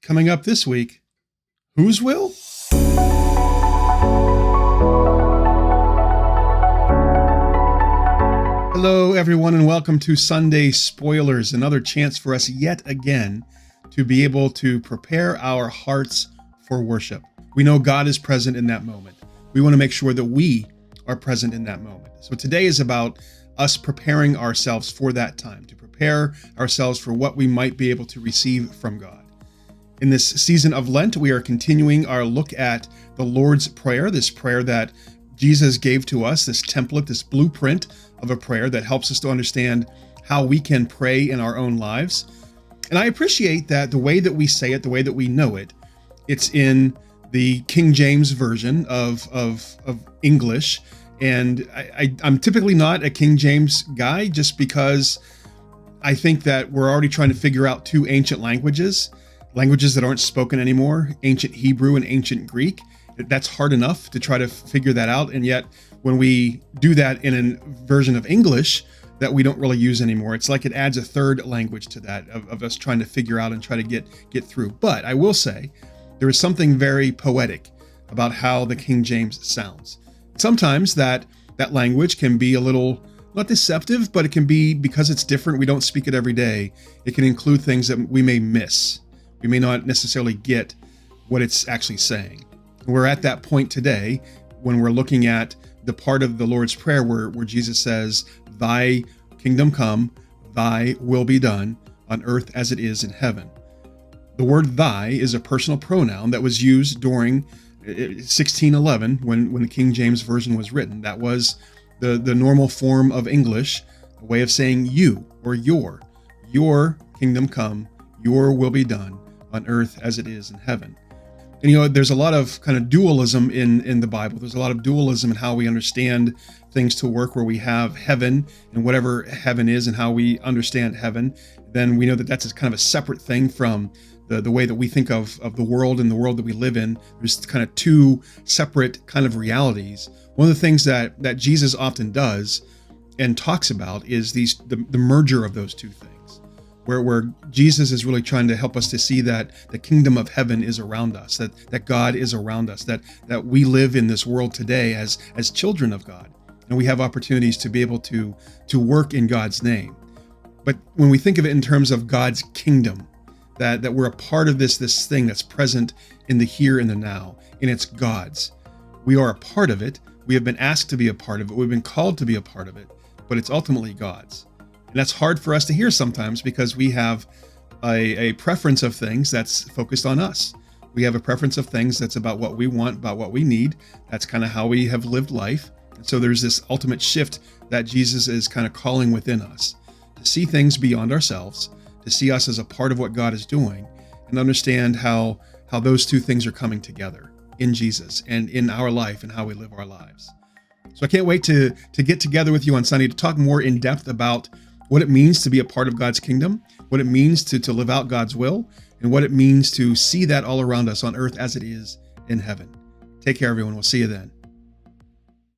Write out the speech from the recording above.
Coming up this week, whose will? Hello, everyone, and welcome to Sunday Spoilers, another chance for us yet again to be able to prepare our hearts for worship. We know God is present in that moment. We want to make sure that we are present in that moment. So today is about us preparing ourselves for that time, to prepare ourselves for what we might be able to receive from God. In this season of Lent, we are continuing our look at the Lord's Prayer, this prayer that Jesus gave to us, this template, this blueprint of a prayer that helps us to understand how we can pray in our own lives. And I appreciate that the way that we say it, the way that we know it, it's in the King James version of English. And I'm typically not a King James guy just because I think that we're already trying to figure out two ancient languages that aren't spoken anymore, ancient Hebrew and ancient Greek. That's hard enough to try to figure that out. And yet when we do that in a version of English that we don't really use anymore, it's like it adds a third language to that of us trying to figure out and try to get through. But I will say there is something very poetic about how the King James sounds. Sometimes that language can be a little, not deceptive, but it can be, because it's different, we don't speak it every day, it can include things that we may miss. We may not necessarily get what it's actually saying. We're at that point today when we're looking at the part of the Lord's Prayer where Jesus says, "Thy kingdom come, thy will be done on earth as it is in heaven." The word "thy" is a personal pronoun that was used during 1611 when the King James Version was written. That was the normal form of English, a way of saying you or your kingdom come, your will be done on earth as it is in heaven. And there's a lot of kind of dualism in the Bible. There's a lot of dualism in how we understand things to work, where we have heaven and whatever heaven is and how we understand heaven. Then we know that that's kind of a separate thing from the way that we think of the world and the world that we live in. There's kind of two separate kind of realities. One of the things that Jesus often does and talks about is the merger of those two things. Where Jesus is really trying to help us to see that the kingdom of heaven is around us, that God is around us, that we live in this world today as children of God, and we have opportunities to be able to work in God's name. But when we think of it in terms of God's kingdom, that we're a part of this thing that's present in the here and the now, and it's God's. We are a part of it. We have been asked to be a part of it. We've been called to be a part of it, but it's ultimately God's. And that's hard for us to hear sometimes because we have a preference of things that's focused on us. We have a preference of things that's about what we want, about what we need. That's kind of how we have lived life. And so there's this ultimate shift that Jesus is kind of calling within us to see things beyond ourselves, to see us as a part of what God is doing, and understand how those two things are coming together in Jesus and in our life and how we live our lives. So I can't wait to get together with you on Sunday to talk more in depth about what it means to be a part of God's kingdom, what it means to live out God's will, and what it means to see that all around us on earth as it is in heaven. Take care, everyone. We'll see you then.